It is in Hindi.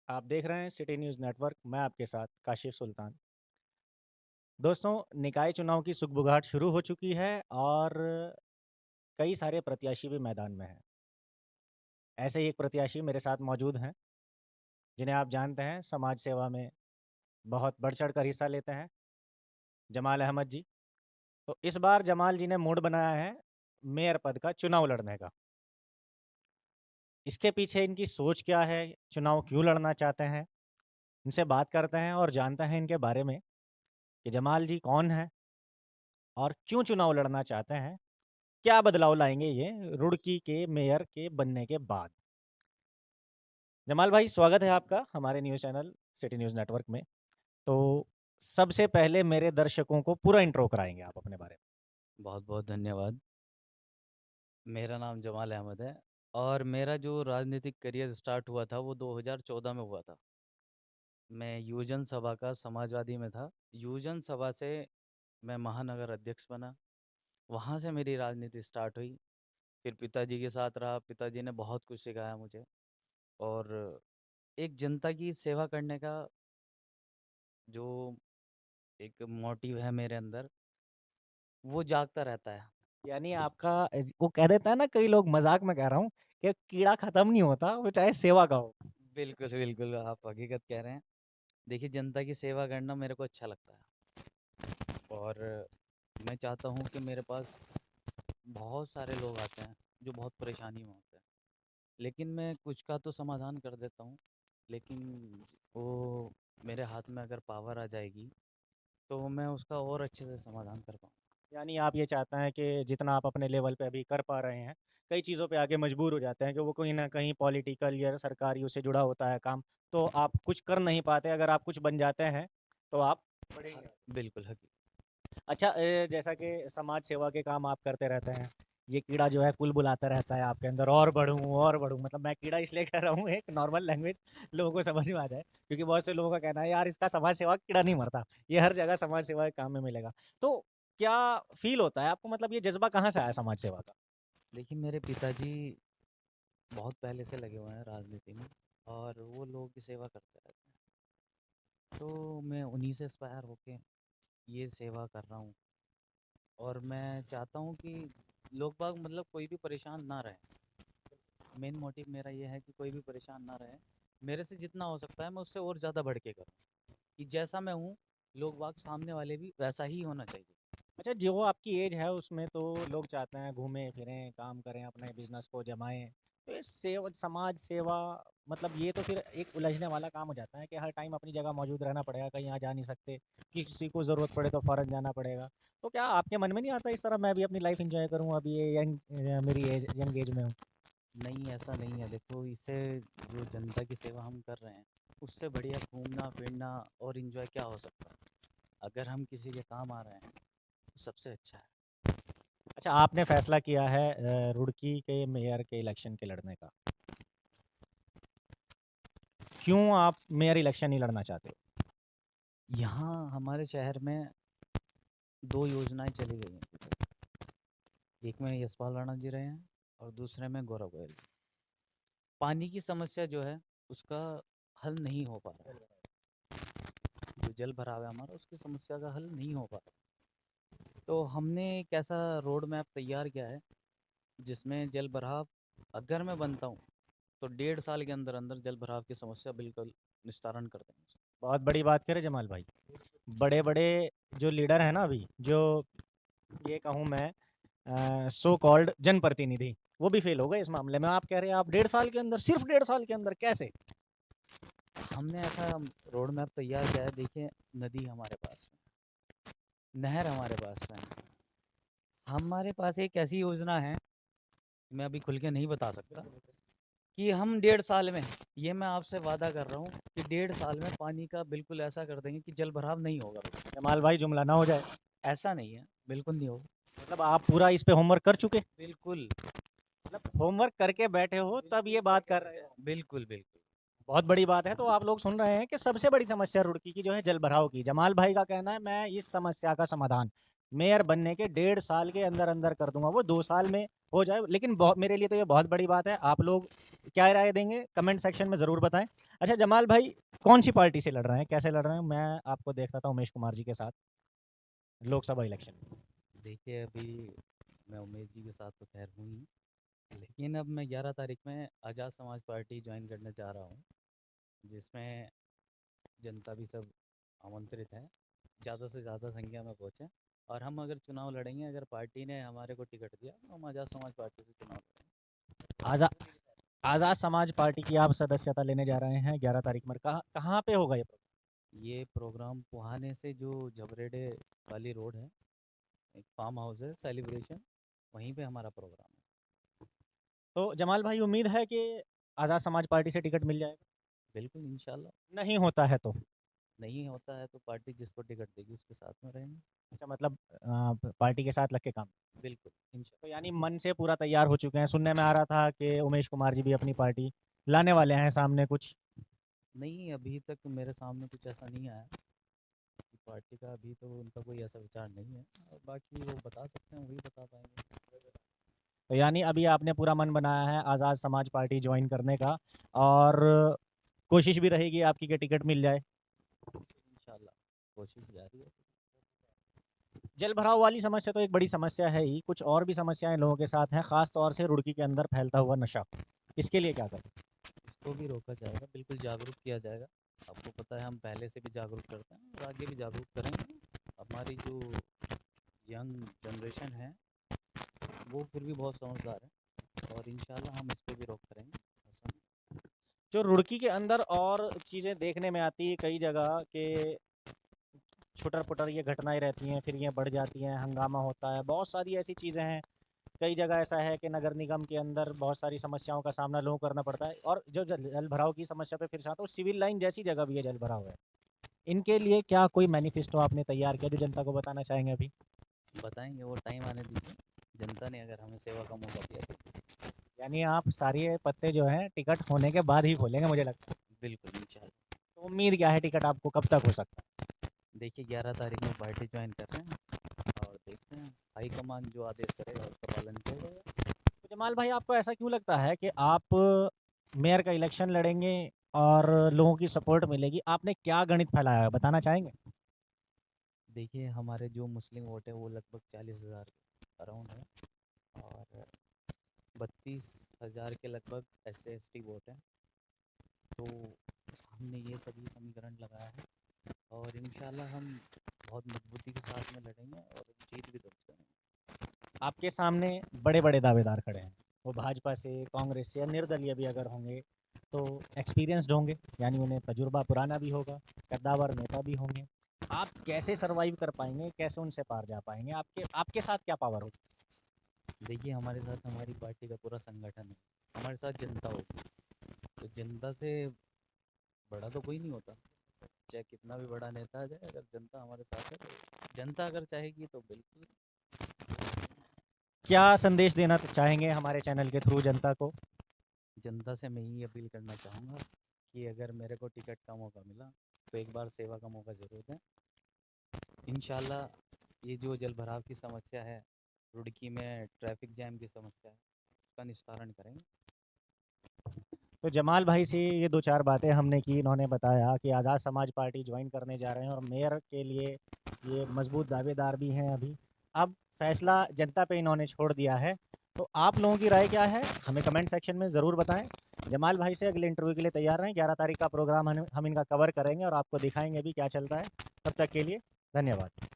आप देख रहे हैं सिटी न्यूज़ नेटवर्क। मैं आपके साथ काशिफ सुल्तान। दोस्तों, निकाय चुनाव की सुगबुगाहट शुरू हो चुकी है और कई सारे प्रत्याशी भी मैदान में हैं। ऐसे ही एक प्रत्याशी मेरे साथ मौजूद हैं, जिन्हें आप जानते हैं समाज सेवा में बहुत बढ़-चढ़ कर हिस्सा लेते हैं, जमाल अहमद जी। तो इस बार जमाल जी ने मूड बनाया है मेयर पद का चुनाव लड़ने का। इसके पीछे इनकी सोच क्या है? चुनाव क्यों लड़ना चाहते हैं? इनसे बात करते हैं और जानते हैं इनके बारे में कि जमाल जी कौन हैं और क्यों चुनाव लड़ना चाहते हैं? क्या बदलाव लाएँगे ये रुड़की के मेयर के बनने के बाद? जमाल भाई, स्वागत है आपका हमारे news channel city news network में। तो सबसे पहले मेरे दर्शकों को पूरा इंट्रो कराएँगे आप अपने बारे में। बहुत-बहुत धन्यवाद। मेरा नाम जमाल अहमद है और मेरा जो राजनीतिक करियर स्टार्ट हुआ था वो 2014 में हुआ था। मैं युवजन सभा का समाजवादी में था। युवजन सभा से मैं महानगर अध्यक्ष बना। वहाँ से मेरी राजनीति स्टार्ट हुई। फिर पिताजी के साथ रहा, पिताजी ने बहुत कुछ सिखाया मुझे और एक जनता की सेवा करने का जो एक मोटिव है मेरे अंदर, वो जागता रहता है। यानी आपका वो कह देता है ना कई लोग, मज़ाक में कह रहा हूँ, कि कीड़ा खत्म नहीं होता, वो चाहे सेवा का हो। बिल्कुल, बिल्कुल, आप हकीकत कह रहे हैं। देखिए, जनता की सेवा करना मेरे को अच्छा लगता है। और मैं चाहता हूँ कि मेरे पास बहुत सारे लोग आते हैं जो बहुत परेशानी में होते हैं, लेकिन मैं कुछ का तो समाधान कर देता हूँ, लेकिन वो मेरे हाथ में अगर पावर आ जाएगी तो मैं उसका और अच्छे से समाधान कर पाऊँ। यानी आप ये चाहते हैं कि जितना आप अपने लेवल पे अभी कर पा रहे हैं, कई चीज़ों पे आके मजबूर हो जाते हैं कि वो कहीं न कहीं पॉलिटिकल या सरकारियों से जुड़ा होता है काम, तो आप कुछ कर नहीं पाते। अगर आप कुछ बन जाते हैं, तो आप बढ़ेंगे। बिल्कुल हकी अच्छा, जैसा कि समाज सेवा के काम आप करते रहते हैं, ये कीड़ा जो है कुल बुलाता रहता है आपके अंदर, और बढ़ूँ, मतलब मैं कीड़ा इसलिए कह रहा हूँ, एक नॉर्मल लैंग्वेज लोगों को समझ में आ जाए, क्योंकि बहुत से लोगों का कहना है यार इसका समाज सेवा कीड़ा नहीं मरता, ये हर जगह समाज सेवा के काम में मिलेगा। तो क्या फ़ील होता है आपको, मतलब ये जज़्बा कहाँ से आया समाज सेवा का? देखिए, मेरे पिताजी बहुत पहले से लगे हुए हैं राजनीति में और वो लोगों की सेवा करते रहते हैं, तो मैं उन्हीं से इंस्पायर होके ये सेवा कर रहा हूँ और मैं चाहता हूँ कि लोग बाग मतलब कोई भी परेशान ना रहे। मेन मोटिव मेरा ये है कि कोई भी परेशान ना रहे। मेरे से जितना हो सकता है मैं उससे और ज़्यादा बढ़ के करूँ, कि जैसा मैं हूँ, लोग बाग सामने वाले भी वैसा ही होना चाहिए। अच्छा, जो आपकी एज है उसमें तो लोग चाहते हैं घूमें-फिरें, काम करें, अपने बिज़नेस को जमाएँ। तो ये समाज सेवा, मतलब ये तो फिर एक उलझने वाला काम हो जाता है कि हर टाइम अपनी जगह मौजूद रहना पड़ेगा, कहीं आ जा नहीं सकते, किसी को ज़रूरत पड़े तो फ़ौरन जाना पड़ेगा। तो क्या आपके मन में नहीं आता इस तरह मैं भी अपनी लाइफ़ एन्जॉय करूँ, अभी ये मेरी यंग एज में हूँ? नहीं, ऐसा नहीं है। देखो, इससे जो जनता की सेवा हम कर रहे हैं, उससे बढ़िया घूमना-फिरना और एन्जॉय क्या हो सकता है? अगर हम किसी के काम आ रहे हैं, तो सबसे अच्छा है। अच्छा, आपने फ़ैसला किया है रुड़की के मेयर के इलेक्शन के लड़ने का। क्यों आप मेयर इलेक्शन नहीं लड़ना चाहते हो? यहाँ हमारे शहर में 2 योजनाएँ चली गई हैं। एक में यशपाल राणा जी रहे हैं और दूसरे में गौरव गोयल जी। पानी की समस्या जो है, उसका हल नहीं हो पा रहा है। जो जल भराव है हमारा, उसकी समस्या का हल नहीं हो पा रहा। तो हमने एक ऐसा रोड मैप तैयार किया है, जिसमें जल भराव अगर मैं बनता हूँ, तो 1.5 साल के अंदर-अंदर जल भराव की समस्या बिल्कुल निस्तारण कर देंगे। बहुत बड़ी बात करें जमाल भाई। बड़े-बड़े जो लीडर हैं ना अभी, जो ये कहूँ मैं सो कॉल्ड जनप्रतिनिधि, वो भी फेल हो गए इस मामले में। आप कह रहे हैं आप 1.5 साल के अंदर, सिर्फ़ 1.5 साल के अंदर, कैसे? हमने ऐसा रोड मैप तैयार किया है, देखिए, नदी हमारे पास में, नहर हमारे पास में है। हमारे पास एक ऐसी योजना है, मैं अभी खुल के नहीं बता सकता, कि हम 1.5 साल में, ये मैं आपसे वादा कर रहा हूँ कि 1.5 साल में पानी का बिल्कुल ऐसा कर देंगे कि जल भराव नहीं होगा। जमाल भाई, जुमला ना हो जाए। ऐसा नहीं है, बिल्कुल नहीं होगा। मतलब आप पूरा इस पे होमवर्क कर चुके? बिल्कुल, मतलब होमवर्क करके बैठे हो तब ये बात कर रहे हो। बिल्कुल, बिल्कुल। बहुत बड़ी बात है। तो आप लोग सुन रहे हैं कि सबसे बड़ी समस्या रुड़की की जो है जल भराव की। जमाल भाई का कहना है मैं इस समस्या का समाधान मेयर बनने के 1.5 साल के अंदर-अंदर कर दूँगा, वो 2 साल में हो जाए, लेकिन मेरे लिए तो ये बहुत बड़ी बात है। आप लोग क्या राय देंगे? कमेंट सेक्शन में ज़रूर बताएँ। अच्छा जमाल भाई, कौन-सी पार्टी से लड़ रहे हैं? कैसे लड़ रहे हैं? मैं आपको देख रहा था उमेश कुमार जी के साथ, लोकसभा इलेक्शन में। देखिए, अभी मैं उमेश जी के साथ तो खैर हूँ ही, लेकिन अब मैं 11 तारीख में आज़ाद समाज पार्टी जॉइन करने जा रहा हूँ, जिसमें जनता भी सब आमंत्रित है। ज़्यादा से ज़्यादा संख्या में पहुँचें और हम अगर चुनाव लड़ेंगे, अगर पार्टी ने हमारे को टिकट दिया, तो हम आज़ाद समाज पार्टी से चुनाव लड़ेंगे। आज़ा आज़ाद समाज पार्टी की आप सदस्यता लेने जा रहे हैं 11 तारीख में। कहाँ कहाँ पे होगा ये प्रोग्राम? ये प्रोग्राम पुहाने से जो झबरेडे वाली रोड है, एक फार्म हाउस है सेलिब्रेशन, वहीं पे हमारा प्रोग्राम है। तो जमाल भाई, उम्मीद है कि आज़ाद समाज पार्टी से टिकट मिल जाएगा? बिल्कुल, इंशाल्लाह। नहीं होता है तो? नहीं होता है तो पार्टी जिसको टिकट देगी उसके साथ में रहेंगे। अच्छा, मतलब पार्टी के साथ लग के काम। बिल्कुल, तो यानी मन से पूरा तैयार हो चुके हैं। सुनने में आ रहा था कि उमेश कुमार जी भी अपनी पार्टी लाने वाले हैं सामने कुछ। नहीं, अभी तक मेरे सामने कुछ ऐसा नहीं आया कि पार्टी का अभी तो उनका कोई ऐसा विचार नहीं है, और बाकी वो बता सकते हैं, वही बता पाएँगे। तो यानी अभी आपने पूरा मन बनाया है आज़ाद समाज पार्टी ज्वाइन करने का, और कोशिश भी रहेगी आपकी कि टिकट मिल जाए। इंशाल्लाह, कोशिश जारी है। जल भराव वाली समस्या तो एक बड़ी समस्या है ही, कुछ और भी समस्याएं लोगों के साथ हैं, खास तौर से रुड़की के अंदर फैलता हुआ नशा। इसके लिए क्या करें? इसको भी रोका जाएगा, बिल्कुल जागरूक किया जाएगा। आपको पता है हम पहले से भी जागरूक करते हैं और आगे भी जागरूक करेंगे। हमारी जो यंग जनरेशन है, वो फिर भी बहुत समझदार है और इंशाल्लाह हम इस पे भी रोक करेंगे। ऐसा जो रुड़की के अंदर और चीज़ें देखने में आती है कई जगह के, छुटर-पुटर ये घटनाएँ रहती हैं, फिर ये बढ़ जाती हैं, हंगामा होता है, बहुत सारी ऐसी चीज़ें हैं। कई जगह ऐसा है कि नगर निगम के अंदर बहुत सारी समस्याओं का सामना लोगों को करना पड़ता है, और जो जल भराव की समस्या पे फिर से आता हूँ, सिविल लाइन जैसी जगह भी है जल भराव है। इनके लिए क्या कोई मैनिफेस्टो आपने तैयार किया जो जनता को बताना चाहेंगे अभी? बताएँगे, वो टाइम आने दीजिए। जनता ने अगर हमें सेवा का मौका दिया तो यानी आप सारे पत्ते जो हैं टिकट होने के बाद ही खोलेंगे मुझे लगता है। बिल्कुल, इंशाल्लाह। तो उम्मीद क्या है, टिकट आपको कब तक हो सकता है? देखिए, 11 तारीख में पार्टी ज्वाइन कर रहे हैं और देखते हैं, हाईकमान जो आदेश करेगा उसका पालन किया जाएगा। तो जमाल भाई, आपको ऐसा क्यों लगता है कि आप मेयर का इलेक्शन लड़ेंगे और लोगों की सपोर्ट मिलेगी? आपने क्या गणित फैलाया है, बताना चाहेंगे? देखिए, हमारे जो मुस्लिम वोट है वो लगभग 40,000 अराउंड है और 32,000 के लगभग SC/ST वोट है। तो हमने ये सभी समीकरण लगाया है और इंशाल्लाह हम बहुत मजबूती के साथ में लड़ेंगे और जीत भी दर्ज करेंगे। आपके सामने बड़े-बड़े दावेदार खड़े हैं। वो भाजपा से, कांग्रेस से या निर्दलीय भी अगर होंगे, तो एक्सपीरियंस्ड होंगे, यानी उन्हें तजुर्बा पुराना भी होगा, कद्दावर नेता भी होंगे। आप कैसे सर्वाइव कर पाएँगे? कैसे उनसे पार जा पाएँगे? आपके आपके साथ क्या पावर होगी? देखिए, हमारे साथ हमारी पार्टी का पूरा संगठन है, हमारे साथ जनता होगी। तो जनता से बड़ा तो कोई नहीं होता, चाहे कितना भी बड़ा नेता आ जाए, अगर जनता हमारे साथ है तो जनता अगर चाहेगी तो बिल्कुल। क्या संदेश देना चाहेंगे हमारे चैनल के थ्रू जनता को? जनता से मैं यही अपील करना चाहूँगा कि अगर मेरे को टिकट का मौका मिला तो एक बार सेवा का मौका ज़रूर दें। इंशाल्लाह ये जो जल भराव की समस्या है, रुड़की में ट्रैफिक जैम की समस्या है, उसका निस्तारण करेंगे। तो जमाल भाई से ये 2-4 बातें हमने की, इन्होंने बताया कि आज़ाद समाज पार्टी ज्वाइन करने जा रहे हैं और मेयर के लिए ये मजबूत दावेदार भी हैं अभी। अब फैसला जनता पे इन्होंने छोड़ दिया है। तो आप लोगों की राय क्या है? हमें कमेंट सेक्शन में ज़रूर बताएँ। जमाल भाई से अगले इंटरव्यू के लिए तैयार रहें। 11 तारीख का प्रोग्राम हम इनका कवर करेंगे और आपको दिखाएँगे भी क्या चलता है। तब तक के लिए धन्यवाद।